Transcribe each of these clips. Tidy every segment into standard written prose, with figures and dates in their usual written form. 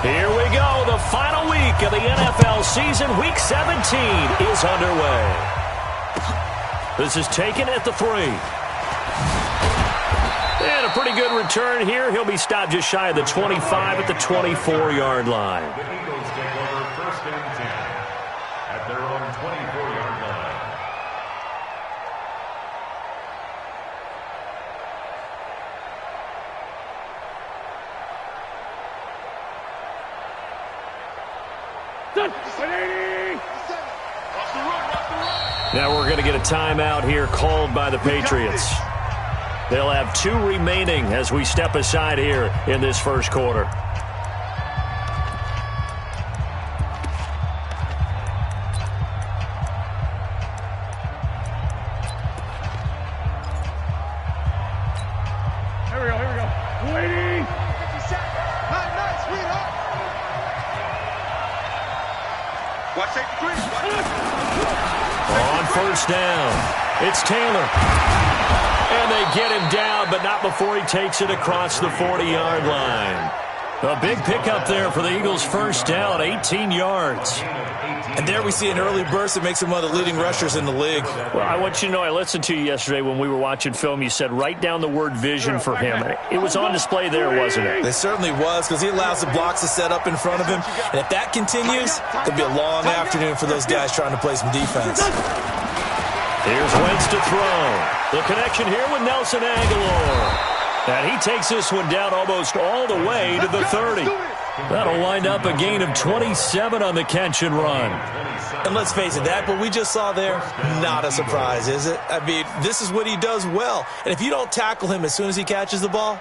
Here we go. The final week of the NFL season. Week 17 is underway. This is taken at the 3. And a pretty good return here. He'll be stopped just shy of the 25 at the 24-yard line. The Eagles take over 1st and 10 at their own 24-yard line. Now we're going to get a timeout here called by the Patriots. They'll have 2 remaining as we step aside here in this first quarter. Here we go. Waiting. Nice, sweetheart. Watch safety green. On first down, it's Taylor. And they get him down, but not before he takes it across the 40-yard line. A big pickup there for the Eagles' first down, 18 yards. And there we see an early burst that makes him one of the leading rushers in the league. Well, I want you to know, I listened to you yesterday when we were watching film. You said write down the word vision for him. It was on display there, wasn't it? It certainly was, because he allows the blocks to set up in front of him. And if that continues, it'll be a long afternoon for those guys trying to play some defense. Here's Wentz to throw. The connection here with Nelson Aguilar. And he takes this one down almost all the way to the 30. That'll wind up a gain of 27 on the catch and run. And let's face it, that what we just saw there, not a surprise, is it? I mean, this is what he does well. And if you don't tackle him as soon as he catches the ball,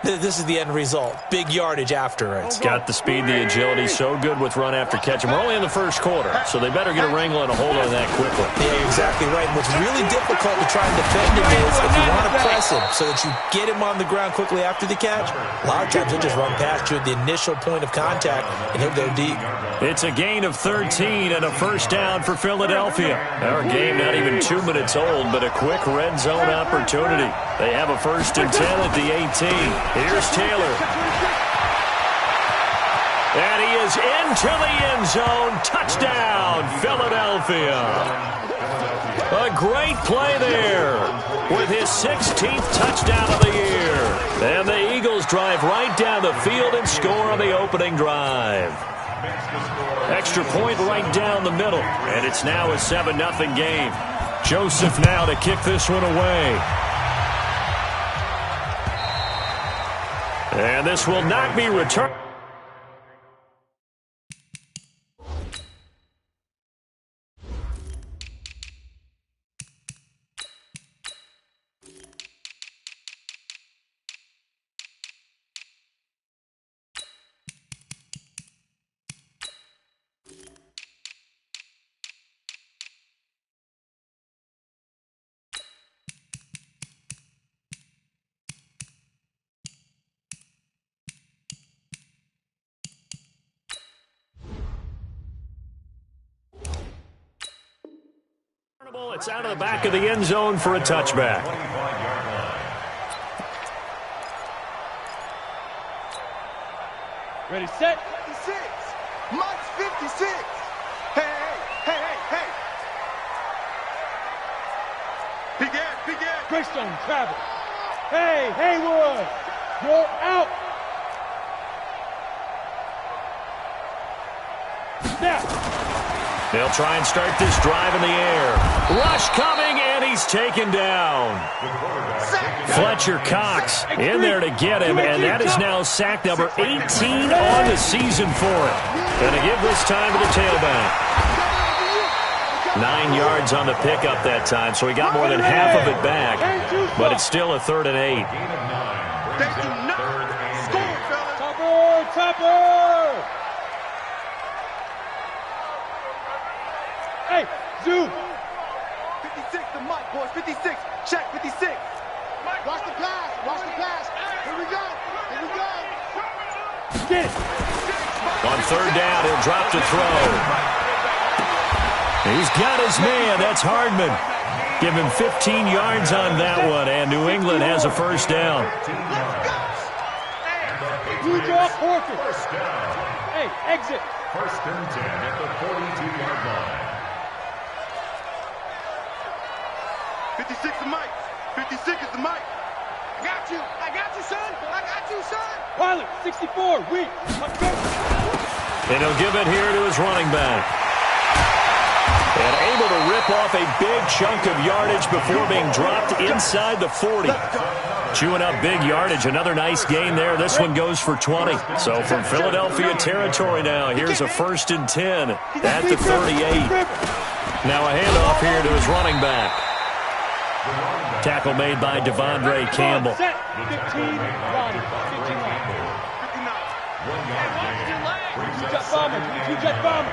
this is the end result. Big yardage after it. Got the speed, the agility, so good with run after catch. And we're only in the first quarter, so they better get a wrangle and a hold on that quickly. Yeah, you're exactly right. And what's really difficult to try and defend him is if you want to press him so that you get him on the ground quickly after the catch, a lot of times he'll just run past you at the initial point of contact, and he'll go deep. It's a gain of 13 and a first down for Philadelphia. Our game not even 2 minutes old, but a quick red zone opportunity. They have a 1st and 10 at the 18. Here's Taylor. And he is into the end zone. Touchdown, Philadelphia. A great play there with his 16th touchdown of the year. And the Eagles drive right down the field and score on the opening drive. Extra point right down the middle. And it's now a 7-0 game. Joseph now to kick this one away. And this will not be returned. It's out of the back of the end zone for a touchback. Ready, set. 56. Mike's 56. Hey. Begin. Greystone, travel. Hey, Haywood, you're out. Snap. They'll try and start this drive in the air. Rush coming, and he's taken down. Fletcher Cox in there to get him, and that is now sack number 18 on the season for him. Going to give this time to the tailback. 9 yards on the pickup that time, so he got more than half of it back, but it's still a 3rd and 8. They do not score, fellas. Topper. Hey, Zoo. 56 to Mike, boys. 56. Check 56. Mike, watch the pass. Here we go. Get it. On 3rd down, he'll drop to throw. He's got his man. That's Hardman. Give him 15 yards on that one, and New England has a 1st down. Huge off quarter. First down. Hey, exit. First and 10 at the 42-yard line. 56 is Mike. 56 is the Mike. I got you. I got you, son. I got you, son. Pilot, 64, weak. Let's go. And he'll give it here to his running back. And able to rip off a big chunk of yardage before being dropped inside the 40. Chewing up big yardage. Another nice gain there. This one goes for 20. So from Philadelphia territory now, here's a 1st and 10 at the 38. Now a handoff here to his running back. Tackle made by Devondre Campbell. Set. 15, run. 15 line. 59. Jet bomber. 22 jet bomber.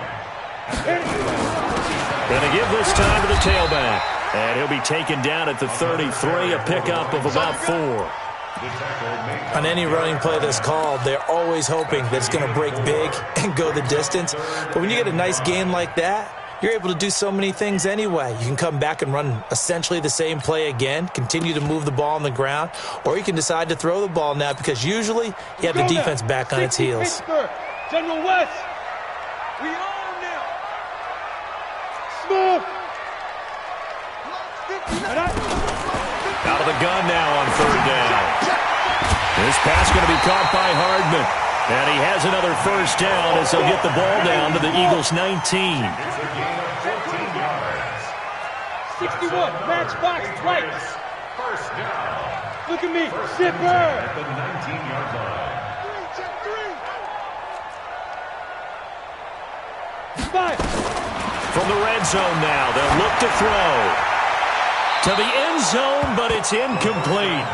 Going to give this time to the tailback. And he'll be taken down at the 33, a pickup of about 4. On any running play that's called, they're always hoping that it's going to break big and go the distance. But when you get a nice gain like that, you're able to do so many things anyway. You can come back and run essentially the same play again, continue to move the ball on the ground, or you can decide to throw the ball now because usually you have the defense back on its heels. Pittsburgh. General West. We own now. Smooth. Out of the gun now on 3rd down. This pass going to be caught by Hardman. And he has another 1st down as they'll get the ball down to the Eagles' 19. It's a gain of 14 yards. 61, match box, right. First down. Look at me, First zipper. and 10 at the 19-yard line. 5. From the red zone now, they'll look to throw. To the end zone, but it's incomplete.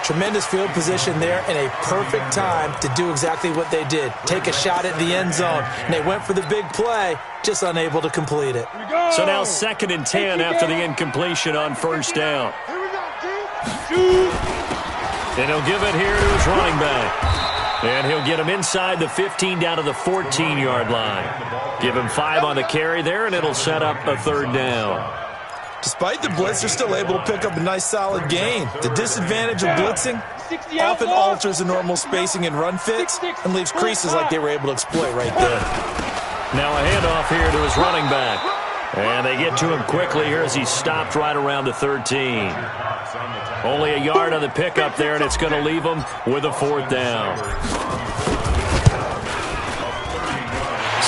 Tremendous field position there and a perfect time to do exactly what they did. Take a shot at the end zone. And they went for the big play, just unable to complete it. So now 2nd and 10 after the incompletion on 1st down. Here we go, Shoot. And he'll give it here to his running back. And he'll get him inside the 15 down to the 14-yard line. Give him 5 on the carry there, and it'll set up a 3rd down. Despite the blitz, they're still able to pick up a nice solid gain. The disadvantage of blitzing often alters the normal spacing and run fits and leaves creases like they were able to exploit right there. Now a handoff here to his running back. And they get to him quickly here as he's stopped right around the 13. Only a yard on the pickup there, and it's going to leave him with a 4th down.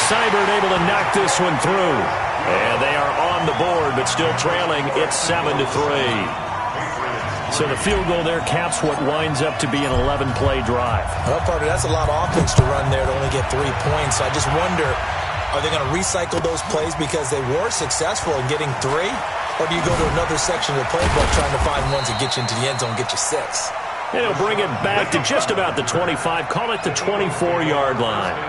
Seibert able to knock this one through. And they are on the board, but still trailing. It's 7-3. So the field goal there caps what winds up to be an 11-play drive. Well, partner, that's a lot of offense to run there to only get 3 points. So I just wonder, are they going to recycle those plays because they were successful in getting 3? Or do you go to another section of the playbook trying to find ones that get you into the end zone and get you 6? And he'll bring it back to just about the 25. Call it the 24-yard line.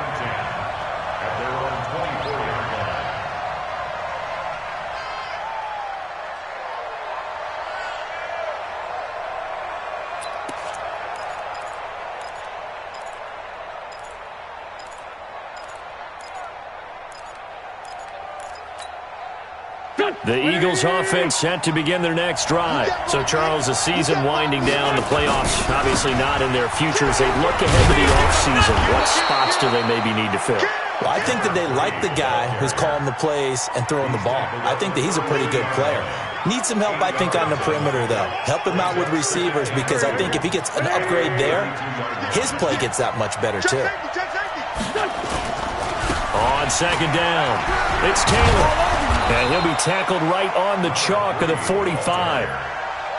The Eagles offense set to begin their next drive. So, Charles, the season winding down, the playoffs obviously not in their future. As they look ahead to the offseason, what spots do they maybe need to fill? Well, I think that they like the guy who's calling the plays and throwing the ball. I think that he's a pretty good player. Needs some help, I think, on the perimeter, though. Help him out with receivers because I think if he gets an upgrade there, his play gets that much better, too. On 2nd down, it's Taylor. And he'll be tackled right on the chalk of the 45.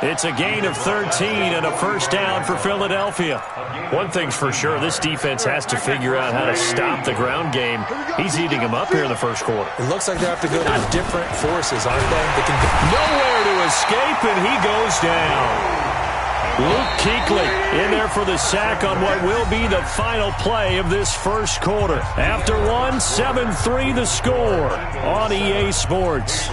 It's a gain of 13 and a 1st down for Philadelphia. One thing's for sure, this defense has to figure out how to stop the ground game. He's eating them up here in the 1st quarter. It looks like they have to go to different forces, aren't they? Nowhere to escape, and he goes down. Luke Kuechly in there for the sack on what will be the final play of this 1st quarter. After one, 7-3 the score on EA Sports.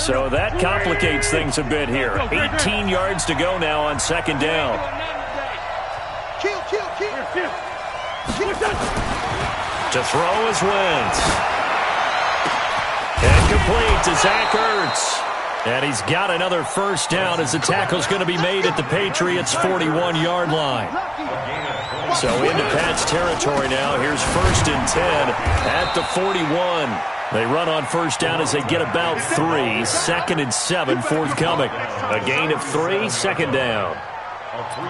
So that complicates things a bit here. 18 yards to go now on 2nd down. To throw is Wentz. And complete to Zach Ertz. And he's got another first down as the tackle's going to be made at the Patriots' 41-yard line. So into Pat's territory now. Here's 1st and 10 at the 41. They run on first down as they get about 3. 2nd and 7 forthcoming. A gain of 3, 2nd down.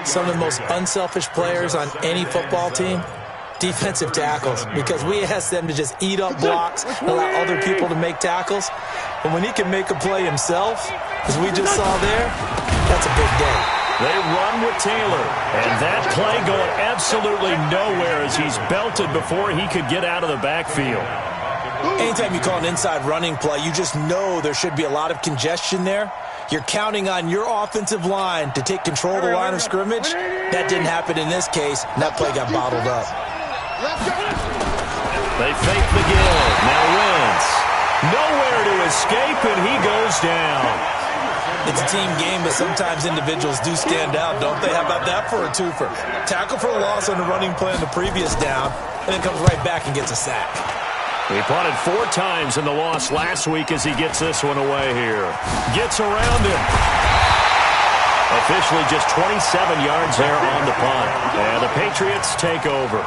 Some of the most unselfish players on any football team, defensive tackles, because we ask them to just eat up blocks and allow other people to make tackles. But when he can make a play himself, as we just saw there, that's a big day. They run with Taylor, and that play going absolutely nowhere as he's belted before he could get out of the backfield. Anytime you call an inside running play, you just know there should be a lot of congestion there. You're counting on your offensive line to take control of the line of scrimmage. That didn't happen in this case, and that play got bottled up. They fake the give. Now Wentz. Nowhere to escape, and he goes down. It's a team game, but sometimes individuals do stand out, don't they? How about that for a twofer? Tackle for a loss on the running play on the previous down, and then comes right back and gets a sack. He punted 4 times in the loss last week as he gets this one away here. Gets around him. Officially just 27 yards there on the punt. And the Patriots take over.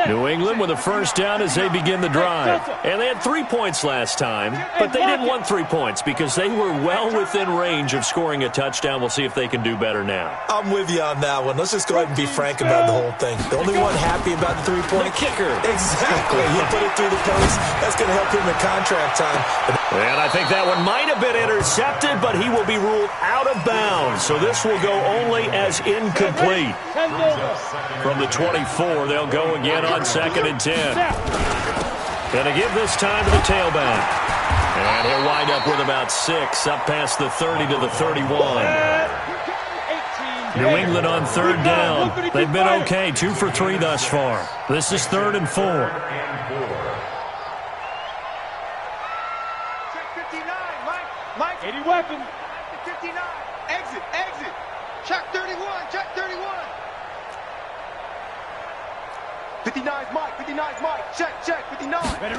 New England with a first down as they begin the drive. And they had 3 points last time, but they didn't want 3 points because they were well within range of scoring a touchdown. We'll see if they can do better now. I'm with you on that one. Let's just go ahead and be frank about the whole thing. The only one happy about the 3-point kicker. Exactly. You put it through the post. That's going to help him in contract time. And I think that one might have been intercepted, but he will be ruled out of bounds. So this will go only as incomplete. From the 24, they'll go again on 2nd and 10. Going to give this time to the tailback. And he'll wind up with about 6, up past the 30 to the 31. New England on 3rd down. They've been okay, 2 for 3 thus far. This is 3rd and 4. Check 59, Mike. 80 weapon. 59. Exit. Check 31. Check 31. 59's Mike. 59's Mike. Check. 59. Ready.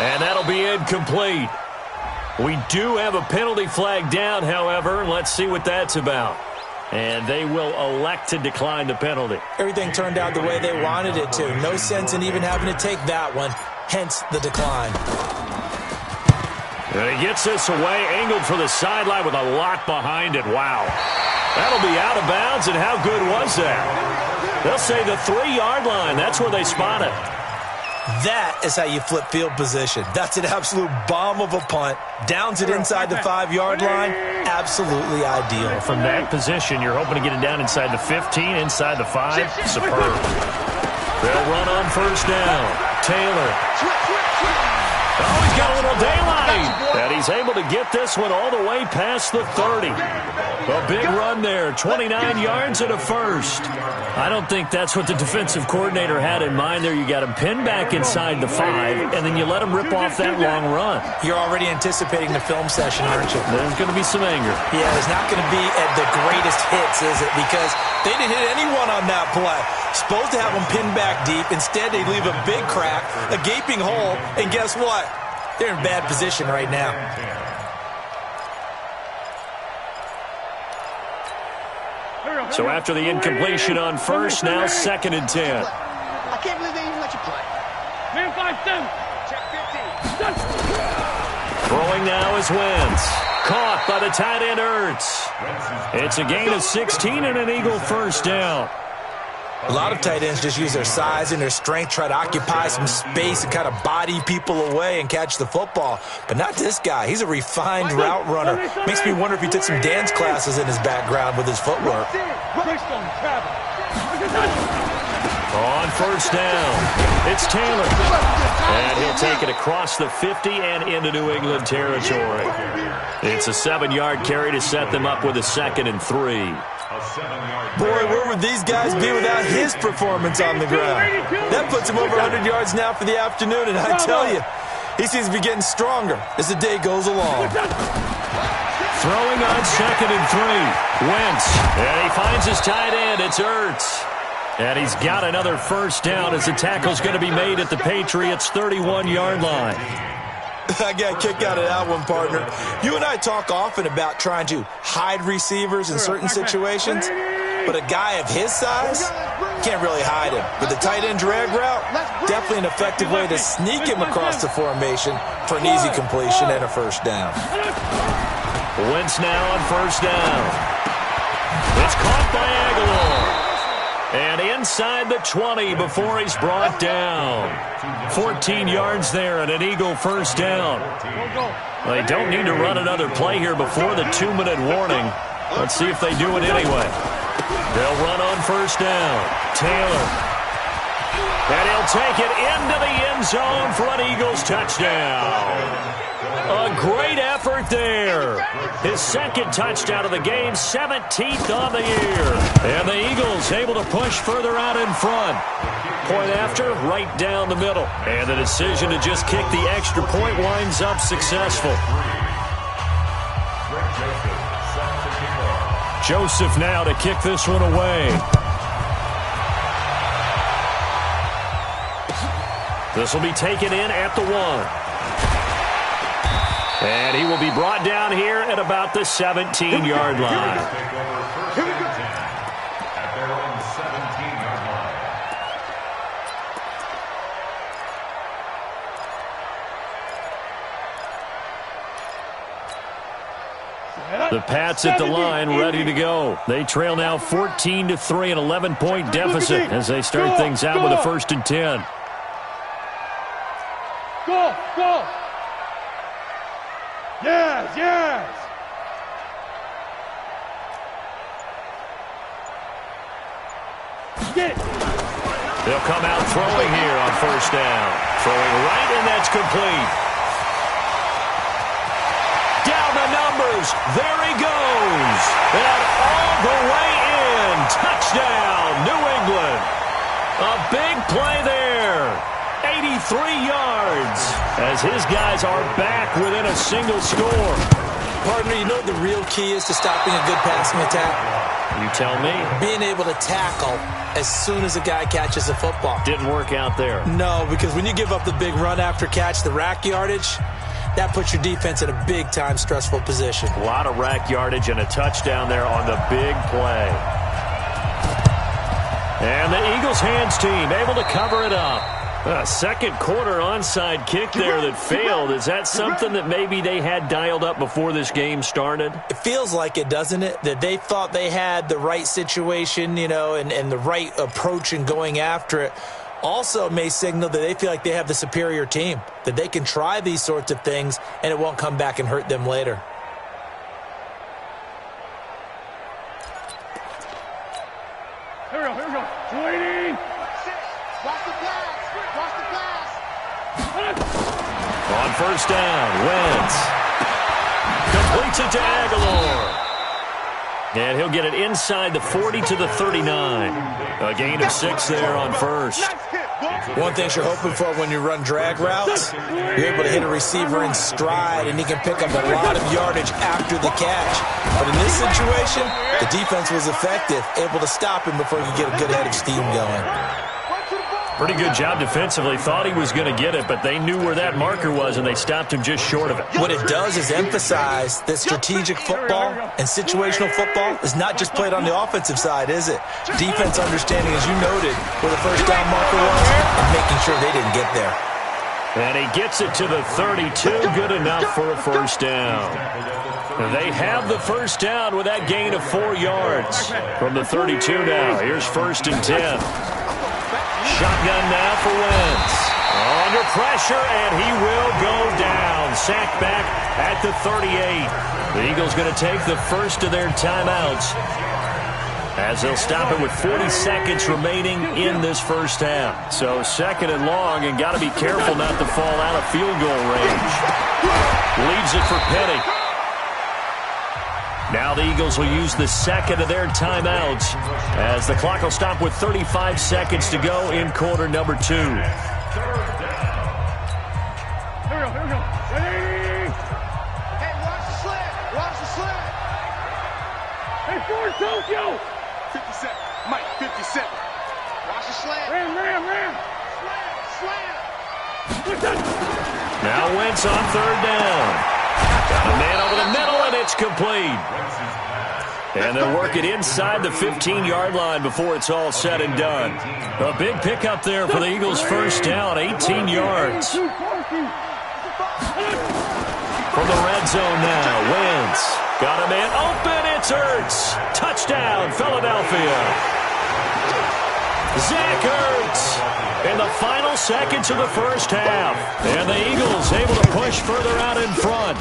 And that'll be incomplete. We do have a penalty flag down, however. Let's see what that's about. And they will elect to decline the penalty. Everything turned out the way they wanted it to. No sense in even having to take that one. Hence the decline. And he gets this away, angled for the sideline with a lot behind it. Wow. That'll be out of bounds, and how good was that? They'll say the 3-yard line. That's where they spot it. That is how you flip field position. That's an absolute bomb of a punt. Downs it inside the 5-yard line. Absolutely ideal. From that position, you're hoping to get it down inside the 15, inside the 5. Superb. They'll run on first down. Taylor. Oh, he's got a little daylight. And he's able to get this one all the way past the 30. A big run there, 29 yards and a first. I don't think that's what the defensive coordinator had in mind there. You got him pinned back inside the 5, and then you let him rip off that long run. You're already anticipating the film session, aren't you? There's going to be some anger. Yeah, there's not going to be at the greatest hits, is it? Because they didn't hit anyone on that play. Supposed to have them pinned back deep. Instead, they leave a big crack, a gaping hole, and guess what? They're in bad position right now. So after the incompletion on first, now 2nd and 10. I can't believe they even let you play. Man 5-7. Check 15. Throwing now is Wentz. Caught by the tight end Ertz. It's a gain of 16 and an Eagle first down. A lot of tight ends just use their size and their strength, try to occupy some space and kind of body people away and catch the football. But not this guy. He's a refined route runner. Makes me wonder if he took some dance classes in his background with his footwork. On first down, it's Taylor. And he'll take it across the 50 and into New England territory. It's a 7-yard carry to set them up with a 2nd and 3. Boy, where would these guys be without his performance on the ground? That puts him over 100 yards now for the afternoon, and I tell you, he seems to be getting stronger as the day goes along. Throwing on 2nd and 3. Wentz, and he finds his tight end. It's Ertz. And he's got another first down as the tackle's going to be made at the Patriots' 31-yard line. I got a kick out of that one, partner. You and I talk often about trying to hide receivers in certain situations, but a guy of his size can't really hide him. With the tight end drag route, definitely an effective way to sneak him across the formation for an easy completion and a first down. Wentz now on first down. It's caught by Aguilar. And inside the 20 before he's brought down. 14 yards there and an Eagle first down. They don't need to run another play here before the 2-minute warning. Let's see if they do it anyway. They'll run on first down. Taylor. And he'll take it into the end zone for an Eagles touchdown. A great effort there. His second touchdown of the game, 17th on the year. And the Eagles able to push further out in front. Point after, right down the middle. And the decision to just kick the extra point winds up successful. Joseph now to kick this one away. This will be taken in at the 1. And he will be brought down here at about the 17-yard line. Here we go. At their own 17-yard line. The Pats at the line, ready to go. They trail now 14-3, an 11-point deficit as they start things out with a 1st and 10. Go, go. Yes, yes. Get it. They'll come out throwing here on first down. Throwing right, and that's complete. Down the numbers. There he goes. And all the way in. Touchdown, New England. A big play there. 83 yards as his guys are back within a single score. Partner, you know what the real key is to stopping a good passing attack? You tell me. Being able to tackle as soon as a guy catches the football. Didn't work out there. No, because when you give up the big run after catch, the rack yardage, that puts your defense in a big-time stressful position. A lot of rack yardage and a touchdown there on the big play. And the Eagles hands team able to cover it up. A second quarter onside kick there that failed. Is that something that maybe they had dialed up before this game started? It feels like it, doesn't it? That they thought they had the right situation, you know, and the right approach in going after it. Also may signal that they feel like they have the superior team, that they can try these sorts of things and it won't come back and hurt them later. Here we go, here we go. 20. Watch the pass. Watch the pass. On first down, Wentz completes it to Aguilar. And he'll get it inside the 40 to the 39. A gain of 6 there on first. One thing you're hoping for when you run drag routes, you're able to hit a receiver in stride and he can pick up a lot of yardage after the catch. But in this situation, the defense was effective, able to stop him before he could get a good head of steam going. Pretty good job defensively. Thought he was going to get it, but they knew where that marker was, and they stopped him just short of it. What it does is emphasize that strategic football and situational football is not just played on the offensive side, is it? Defense understanding, as you noted, where the first down marker was and making sure they didn't get there. And he gets it to the 32. Good enough for a first down. They have the first down with that gain of 4 yards. From the 32 now, here's 1st and 10. Shotgun now for Wentz. Under pressure, and he will go down. Sacked back at the 38. The Eagles going to take the first of their timeouts as they'll stop it with 40 seconds remaining in this first half. So 2nd and long, and got to be careful not to fall out of field goal range. Leaves it for Petty. Now the Eagles will use the second of their timeouts as the clock will stop with 35 seconds to go in quarter number 2. Here we go, here we go. Ready? Hey, watch the slant. Watch the slant. Hey, forward, Tokyo. 57. Mike, 57. Watch the slam. Ram. Slam. Now Wentz on third down. Got a man over the middle, and it's complete. And they'll work it inside the 15-yard line before it's all said and done. A big pickup there for the Eagles' first down, 18 yards. From the red zone now, Wentz. Got a man open, it's Ertz. Touchdown, Philadelphia. Zach Ertz in the final seconds of the first half. And the Eagles able to push further out in front.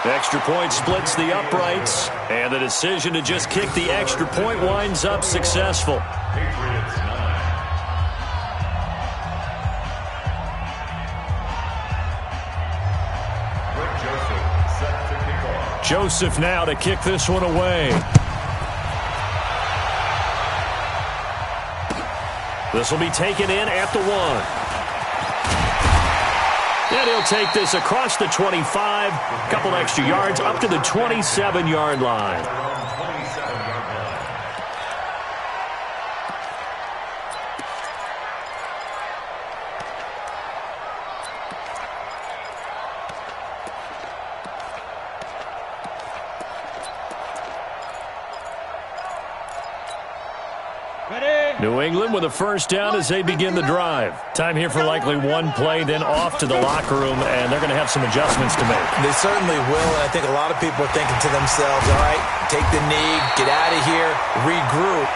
Extra point splits the uprights, and the decision to just kick the extra point winds up successful. Patriots 9. Joseph set to kick off. Joseph now to kick this one away. This will be taken in at the 1. And he'll take this across the 25, a couple extra yards, up to the 27-yard line. New England with a first down as they begin the drive. Time here for likely one play, then off to the locker room, and they're going to have some adjustments to make. They certainly will, and I think a lot of people are thinking to themselves, all right, take the knee, get out of here, regroup.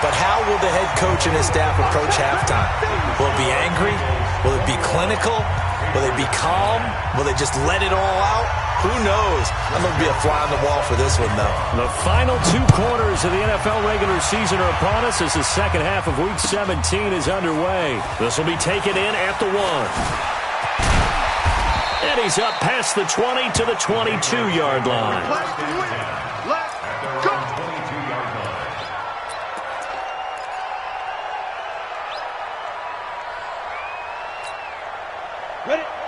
But how will the head coach and his staff approach halftime? Will it be angry? Will it be clinical? Will they be calm? Will they just let it all out? Who knows? I'm going to be a fly on the wall for this one, though. The final 2 quarters of the NFL regular season are upon us as the second half of Week 17 is underway. This will be taken in at the 1. And he's up past the 20 to the 22-yard line. Let's go.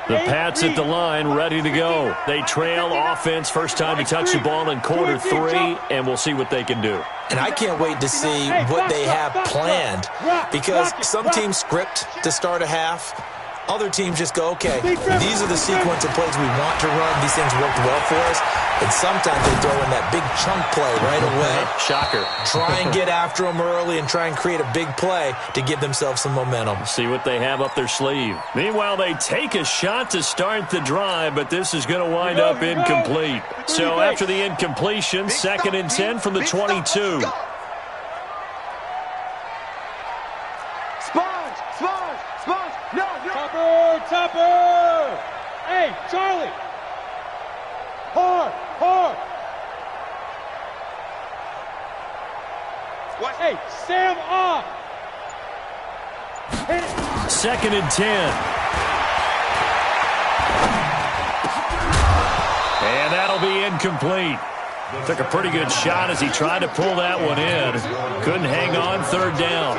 The Pats at the line, ready to go. They trail offense, first time to touch the ball in quarter 3, and we'll see what they can do. And I can't wait to see what they have planned, because some teams script to start a half. Other teams just go, okay, these are the sequence of plays we want to run. These things worked well for us. And sometimes they throw in that big chunk play right away. Shocker. Try and get after them early and try and create a big play to give themselves some momentum. See what they have up their sleeve. Meanwhile, they take a shot to start the drive, but this is going to wind up incomplete. So after the incompletion, 2nd and 10 from the 22. Sponge. No. Topper. Hey, Charlie. Hard. What? Hey, Sam off. Hit it. 2nd and 10. And that'll be incomplete. Took a pretty good shot as he tried to pull that one in. Couldn't hang on, 3rd down.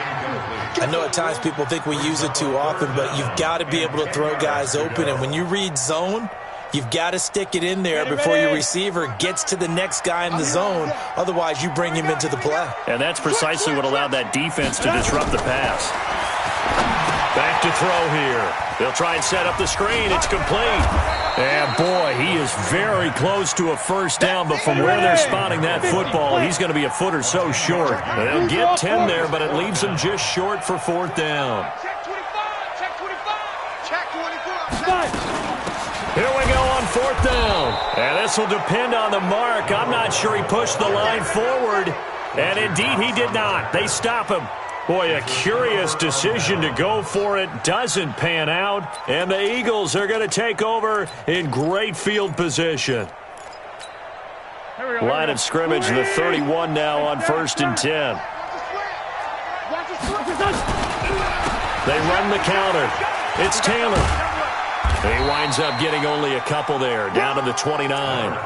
I know at times people think we use it too often, but you've got to be able to throw guys open. And when you read zone, you've got to stick it in there before your receiver gets to the next guy in the zone. Otherwise, you bring him into the play. And that's precisely what allowed that defense to disrupt the pass. Back to throw here. They'll try and set up the screen. It's complete. And, boy, he is very close to a first down, but from where they're spotting that football, he's going to be a foot or so short. They'll get 10 there, but it leaves him just short for 4th down. Check 25. Here we go on 4th down. And this will depend on the mark. I'm not sure he pushed the line forward. And, indeed, he did not. They stop him. Boy, a curious decision to go for it. Doesn't pan out. And the Eagles are going to take over in great field position. Line of scrimmage, the 31 now on 1st and 10. They run the counter. It's Taylor. He winds up getting only a couple there, down to the 29.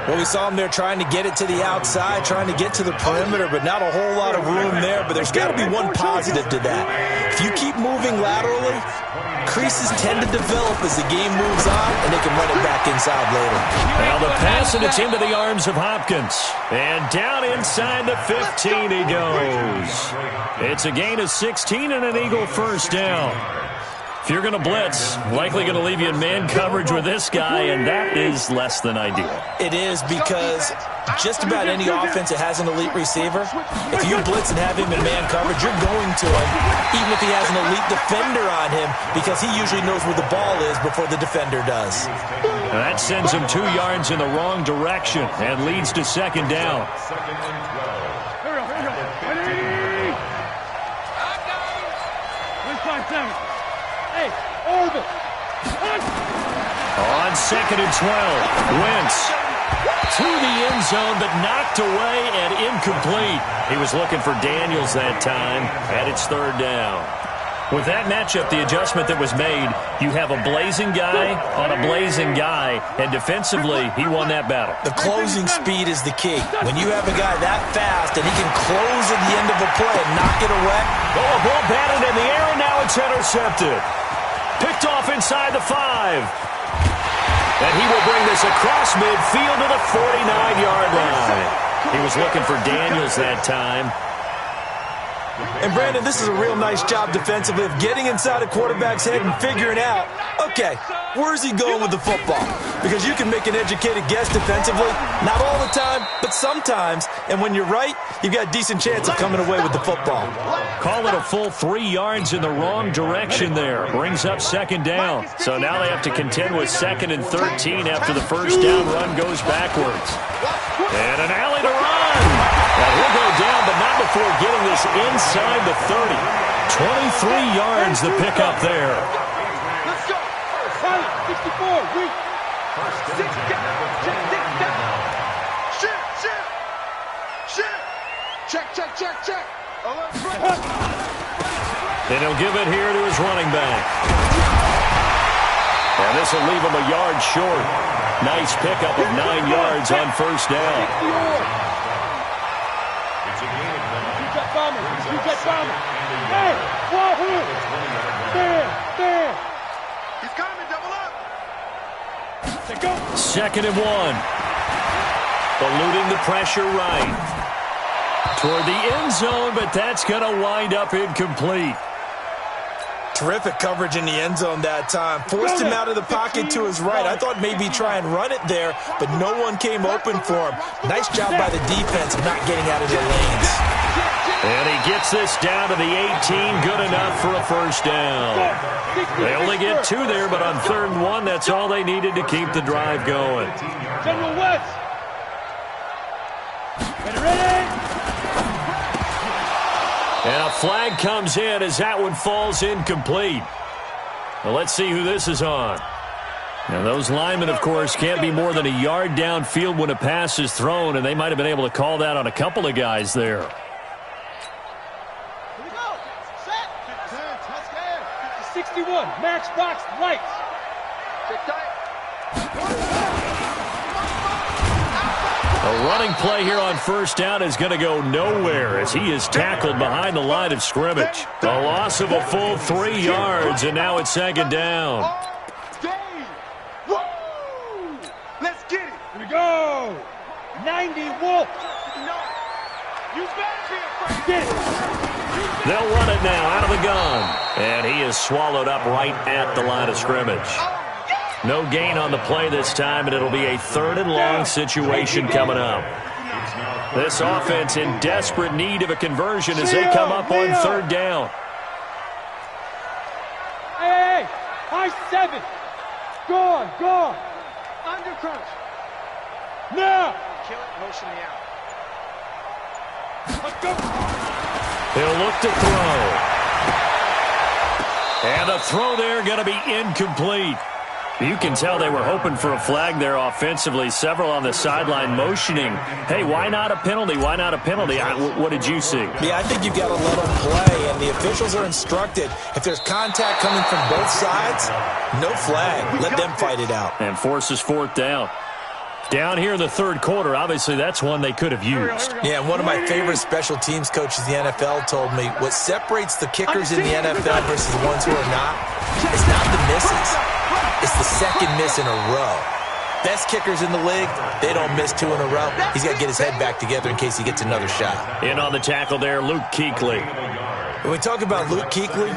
Well, we saw him there trying to get it to the outside, trying to get to the perimeter, but not a whole lot of room there. But there's got to be one positive to that. If If you keep moving laterally, creases tend to develop as the game moves on, and they can run it back inside later. Now the pass, and it's into the arms of Hopkins. And down inside the 15 he goes. It's a gain of 16 and an Eagle first down. If you're going to blitz, likely going to leave you in man coverage with this guy, and that is less than ideal. It is, because just about any offense that has an elite receiver, if you blitz and have him in man coverage, you're going to him, even if he has an elite defender on him, because he usually knows where the ball is before the defender does. And that sends him 2 yards in the wrong direction and leads to second down. On second and 12, Wentz to the end zone, but knocked away and incomplete. He was looking for Daniels that time, and it's third down. With that matchup, the adjustment that was made, you have a blazing guy on a blazing guy, and defensively, he won that battle. The closing speed is the key. When you have a guy that fast and he can close at the end of a play and knock it away. Oh, a ball batted in the air, and now it's intercepted. Picked off inside the 5. And he will bring this across midfield to the 49-yard line. He was looking for Daniels that time. And, Brandon, this is a real nice job defensively of getting inside a quarterback's head and figuring out, okay, where's he going with the football? Because you can make an educated guess defensively, not all the time, but sometimes. And when you're right, you've got a decent chance of coming away with the football. Call it a full 3 yards in the wrong direction there. Brings up second down. So now they have to contend with second and 13 after the first down run goes backwards. And an alley to run. Now he'll go down, but not before getting this inside the 30. 23 yards the pickup there. Let's go. 64. Weak. 6 down. Check. And he'll give it here to his running back. And this will leave him a yard short. Nice pickup of 9 yards on first down. Hey, Wahoo! There. He's coming, double up. Second and 1. Eluding the pressure right. Toward the end zone, but that's going to wind up incomplete. Terrific coverage in the end zone that time. Forced him out of the pocket to his right. I thought maybe try and run it there, but no one came open for him. Nice job by the defense of not getting out of their lanes. And he gets this down to the 18. Good enough for a first down. They only get 2 there, but on 3rd and 1, that's all they needed to keep the drive going. General West. Ready? And a flag comes in as that one falls incomplete. Well, let's see who this is on. Now, those linemen, of course, can't be more than a yard downfield when a pass is thrown, and they might have been able to call that on a couple of guys there. Here we go. Set. 61. Matchbox lights. Check tight. A running play here on first down is going to go nowhere as he is tackled behind the line of scrimmage. A loss of a full 3 yards, and now it's second down. Let's get it. Here we go. 90 Wolf. You better be afraid. Get it. They'll run it now out of the gun. And he is swallowed up right at the line of scrimmage. No gain on the play this time, and it'll be a 3rd and long situation coming up. This offense in desperate need of a conversion as they come up on 3rd down. Hey, high 7. Gone. Under crunch. Now. Kill it, motion me out. Let's go. He'll look to throw. And the throw there going to be incomplete. You can tell they were hoping for a flag there offensively. Several on the sideline motioning, hey, why not a penalty? Why not a penalty? What did you see? Yeah, I think you've got to let them play, and the officials are instructed. If there's contact coming from both sides, no flag. Let them fight it out. And forces 4th down. Down here in the third quarter, obviously that's one they could have used. Yeah, and one of my favorite special teams coaches in the NFL told me what separates the kickers in the NFL versus the ones who are not, it's not the misses. It's the second miss in a row. Best kickers in the league, they don't miss 2 in a row. He's got to get his head back together in case he gets another shot. In on the tackle there, Luke Kuechly. When we talk about Luke Kuechly,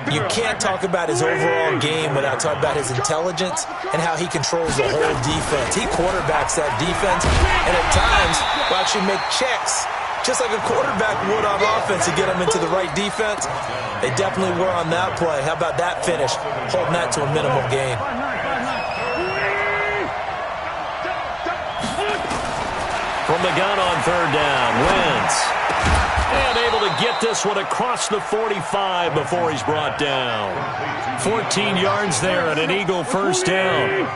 you can't talk about his overall game without talking about his intelligence and how he controls the whole defense. He quarterbacks that defense, and at times will actually make checks, just like a quarterback would on offense to get them into the right defense. They definitely were on that play. How about that finish, holding that to a minimal gain. From the gun on third down, Wentz. And able to get this one across the 45 before he's brought down. 14 yards there and an Eagle first down.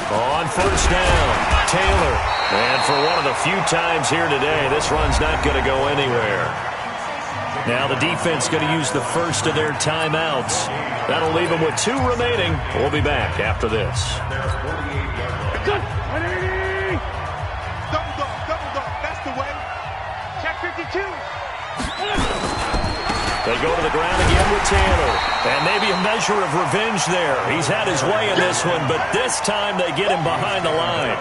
On first down, Taylor. And for one of the few times here today, this run's not going to go anywhere. Now the defense going to use the first of their timeouts. That'll leave them with 2 remaining. We'll be back after this. That's the way. Check 52. They go to the ground again with Taylor. And maybe a measure of revenge there. He's had his way in this one, but this time they get him behind the line.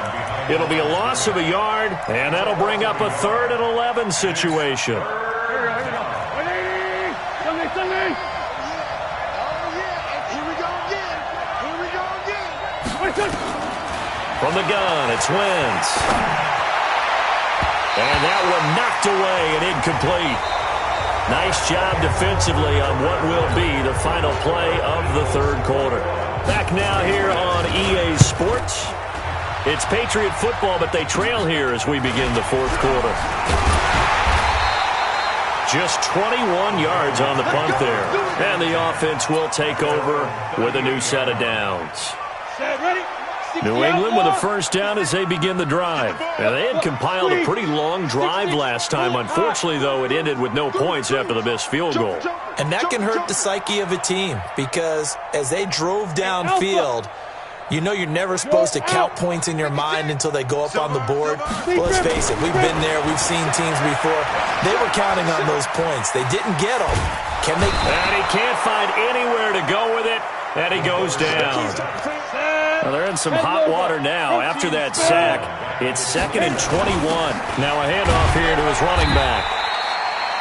It'll be a loss of a yard, and that'll bring up a 3rd and 11 situation. From the gun, it's Wentz. And that one knocked away and incomplete. Nice job defensively on what will be the final play of the third quarter. Back now here on EA Sports. It's Patriot football, but they trail here as we begin the fourth quarter. Just 21 yards on the punt there. And the offense will take over with a new set of downs. New England with a first down as they begin the drive. Now, they had compiled a pretty long drive last time. Unfortunately, though, it ended with no points after the missed field goal. And that can hurt the psyche of a team because as they drove downfield, you know you're never supposed to count points in your mind until they go up on the board. Well, let's face it, we've been there. We've seen teams before. They were counting on those points. They didn't get them. Can they? And he can't find anywhere to go with it, and he goes down. Well, they're in some hot water now after that sack. It's 2nd and 21. Now a handoff here to his running back.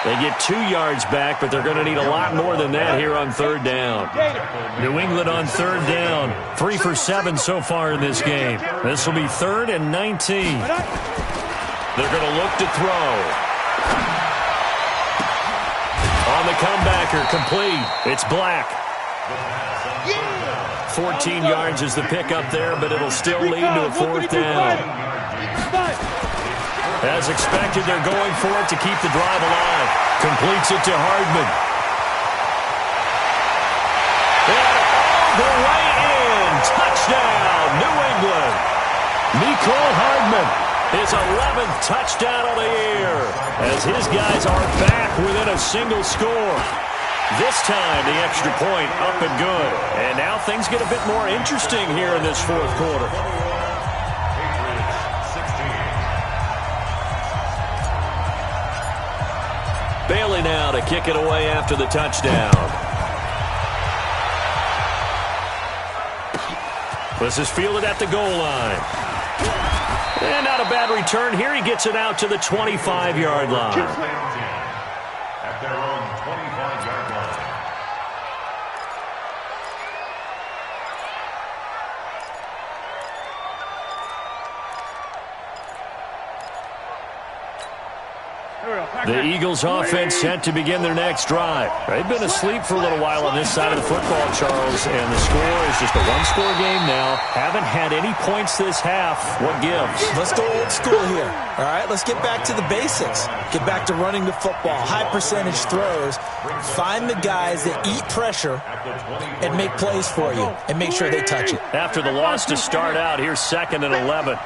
They get 2 yards back, but they're going to need a lot more than that here on third down. New England on third down. 3 for 7 so far in this game. This will be 3rd and 19. They're going to look to throw. On the comebacker, complete. It's Black. 14 yards is the pickup there, but it'll still lead to a 4th down. As expected, they're going for it to keep the drive alive. Completes it to Hardman. And all the way in. Touchdown, New England. Mecole Hardman, his 11th touchdown of the year, as his guys are back within a single score. This time, the extra point up and good. And now things get a bit more interesting here in this fourth quarter. Bailey now to kick it away after the touchdown. This is fielded at the goal line. And not a bad return here. He gets it out to the 25-yard line. At their own 25-yard line. The Eagles offense set to begin their next drive. They've been asleep for a little while on this side of the football, Charles, and the score is just a one-score game now. Haven't had any points this half. What gives? Let's go old school here. All right, let's get back to the basics. Get back to running the football, high percentage throws. Find the guys that eat pressure and make plays for you and make sure they touch it. After the loss to start out, here's 2nd and 11.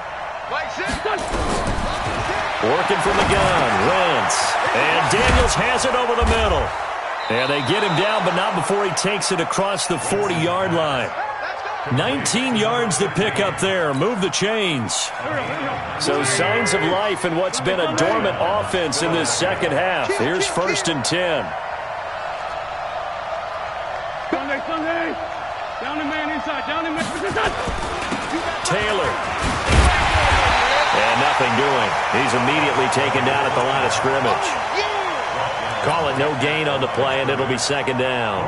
Working from the gun, Wentz. And Daniels has it over the middle. And they get him down, but not before he takes it across the 40-yard line. 19 yards to pick up there. Move the chains. So signs of life in what's been a dormant offense in this second half. Here's 1st and 10. Sunday. Down the man inside. Down the man inside. Taylor. And nothing doing. He's immediately taken down at the line of scrimmage. Call it no gain on the play, and it'll be 2nd down.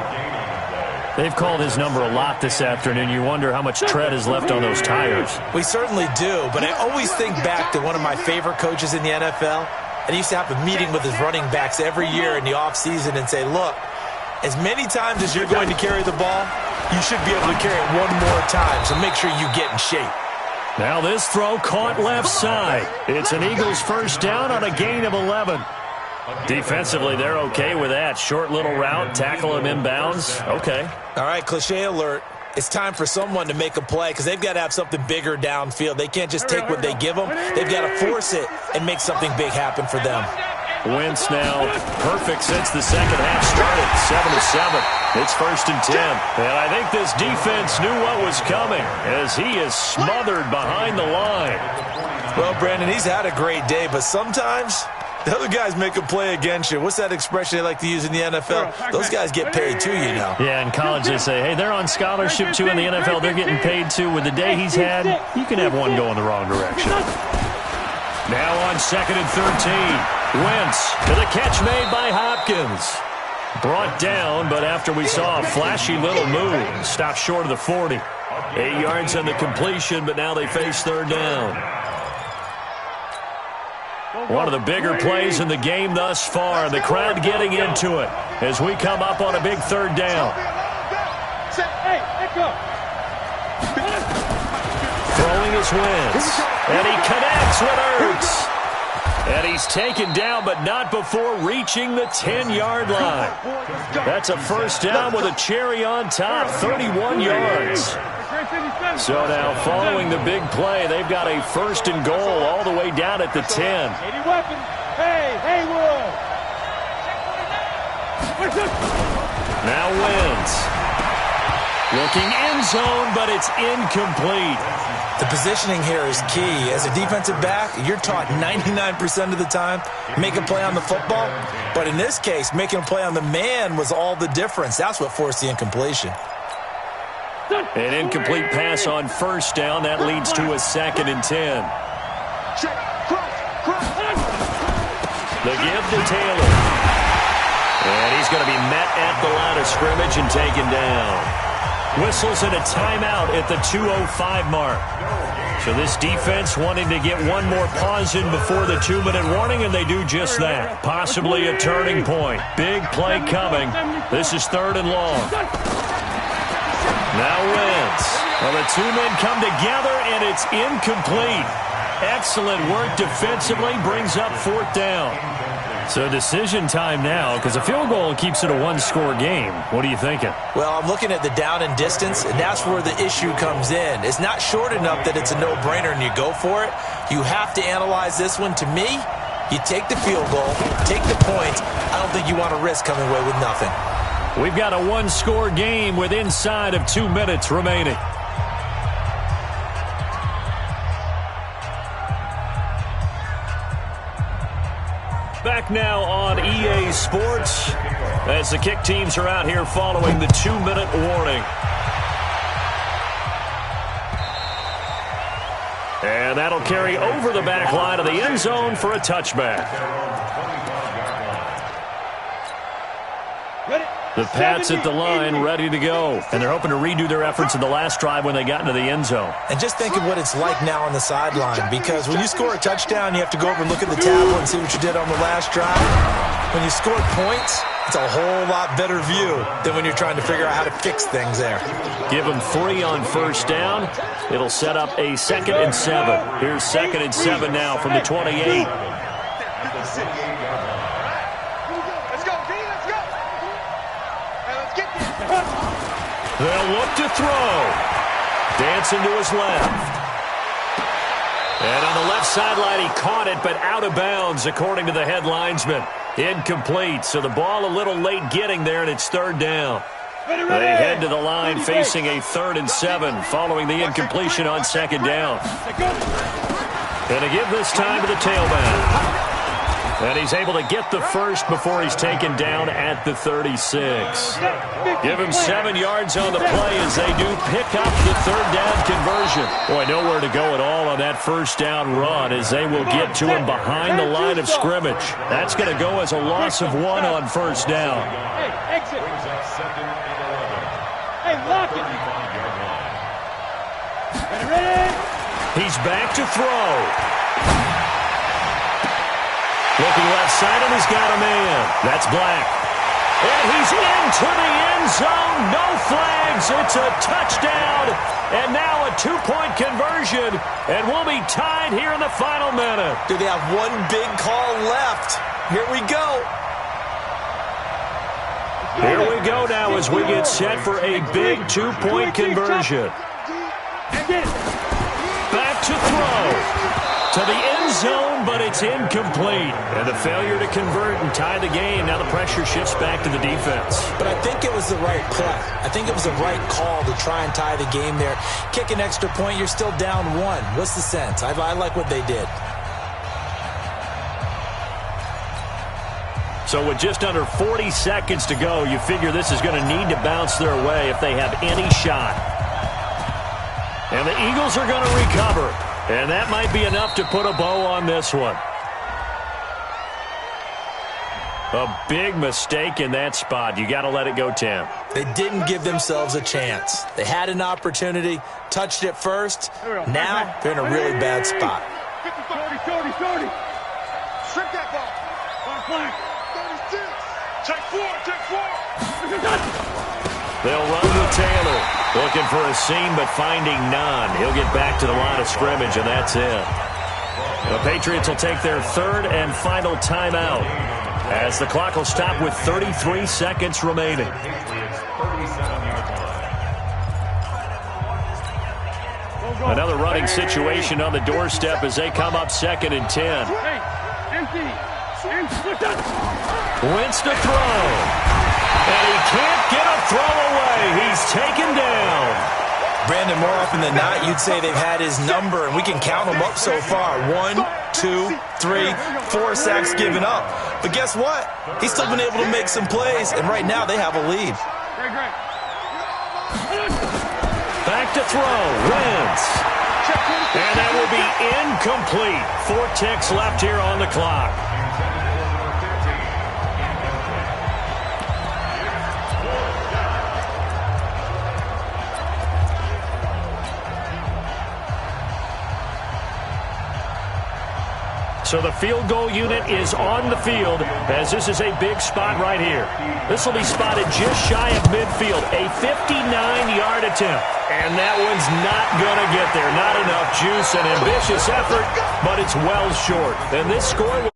They've called his number a lot this afternoon. You wonder how much tread is left on those tires. We certainly do, but I always think back to one of my favorite coaches in the NFL, and he used to have a meeting with his running backs every year in the offseason and say, look, as many times as you're going to carry the ball, you should be able to carry it one more time, so make sure you get in shape. Now this throw caught left side. It's an Eagles 1st down on a gain of 11. Defensively, they're okay with that. Short little route, tackle him inbounds. Okay. All right, cliche alert. It's time for someone to make a play because they've got to have something bigger downfield. They can't just take what they give them. They've got to force it and make something big happen for them. Wentz now perfect since the second half started. 7-7. It's 1st and 10. And I think this defense knew what was coming as he is smothered behind the line. Well, Brandon, he's had a great day, but sometimes the other guys make a play against you. What's that expression they like to use in the NFL? Those guys get paid too, you know. Yeah, in college they say, hey, they're on scholarship too. In the NFL, they're getting paid too. With the day he's had, you can have one going the wrong direction. Now on 2nd and 13. Wentz to the catch made by Hopkins. Brought down, but after we saw a flashy little move, stopped short of the 40. 8 yards on the completion, but now they face 3rd down. One of the bigger plays in the game thus far. The crowd getting into it as we come up on a big 3rd down. Throwing is Wentz, and he connects with Ertz. And he's taken down, but not before reaching the 10-yard line. That's a 1st down with a cherry on top, 31 yards. So now following the big play, they've got a 1st and goal all the way down at the 10. Now Wentz. Looking end zone, but it's incomplete. The positioning here is key. As a defensive back, you're taught 99% of the time, make a play on the football. But in this case, making a play on the man was all the difference. That's what forced the incompletion. An incomplete pass on 1st down. That leads to a 2nd and 10. The give to Taylor. And he's going to be met at the line of scrimmage and taken down. Whistles and a timeout at the 2:05 mark. So this defense wanting to get one more pause in before the 2-minute warning, and they do just that. Possibly a turning point. Big play coming. This is 3rd and long. Now Wentz. Well, the two men come together, and it's incomplete. Excellent work defensively, brings up 4th down. So decision time now, because a field goal keeps it a 1-score game. What are you thinking? Well, I'm looking at the down and distance, and that's where the issue comes in. It's not short enough that it's a no-brainer and you go for it. You have to analyze this one. To me, you take the field goal, take the points. I don't think you want to risk coming away with nothing. We've got a 1-score game with inside of 2 minutes remaining. Back now on EA Sports as the kick teams are out here following the 2-minute warning. And that'll carry over the back line of the end zone for a touchback. The Pats at the line ready to go. And they're hoping to redo their efforts in the last drive when they got into the end zone. And just think of what it's like now on the sideline, because when you score a touchdown, you have to go over and look at the tablet and see what you did on the last drive. When you score points, it's a whole lot better view than when you're trying to figure out how to fix things there. Give them 3 on 1st down. It'll set up a 2nd and 7. Here's 2nd and 7 now from the 28. They'll look to throw. Dancing to his left. And on the left sideline, he caught it, but out of bounds, according to the head linesman. Incomplete, so the ball a little late getting there, and it's 3rd down. They head to the line facing a 3rd and 7 following the incompletion on 2nd down. And to give this time to the tailback. And he's able to get the first before he's taken down at the 36. Give him 7 yards on the play as they do pick up the 3rd down conversion. Boy, nowhere to go at all on that 1st down run as they will get to him behind the line of scrimmage. That's going to go as a loss of 1 on 1st down. Hey, exit. Hey, lock it. Ready? He's back to throw. Looking left side, and he's got a man. That's Black. And he's into the end zone. No flags. It's a touchdown. And now a 2-point conversion. And we'll be tied here in the final minute. Do they have one big call left? Here we go. Here we go now as we get set for a big 2-point conversion. Back to throw. To the end zone, but it's incomplete. And the failure to convert and tie the game. Now the pressure shifts back to the defense. But I think it was the right play. I think it was the right call to try and tie the game there. Kick an extra point, you're still down 1. What's the sense? I like what they did. So with just under 40 seconds to go, you figure this is going to need to bounce their way if they have any shot. And the Eagles are going to recover. And that might be enough to put a bow on this one. A big mistake in that spot. You got to let it go, Tim. They didn't give themselves a chance. They had an opportunity, touched it first. Now they're in a really bad spot. 30. Strip that ball. On flank. 36. Check 4. They'll run with Taylor. Looking for a seam, but finding none. He'll get back to the line of scrimmage, and that's it. The Patriots will take their 3rd and final timeout as the clock will stop with 33 seconds remaining. Another running situation on the doorstep as they come up 2nd and 10. Wentz to throw. And he can't get a throw away. He's taken down. Brandon, more often than not, you'd say they've had his number, and we can count them up so far. 1, 2, 3, 4 sacks given up. But guess what? He's still been able to make some plays, and right now they have a lead. Back to throw. Wentz. And that will be incomplete. 4 ticks left here on the clock. So the field goal unit is on the field as this is a big spot right here. This will be spotted just shy of midfield, a 59-yard attempt. And that one's not going to get there. Not enough juice and ambitious effort, but it's well short. And this score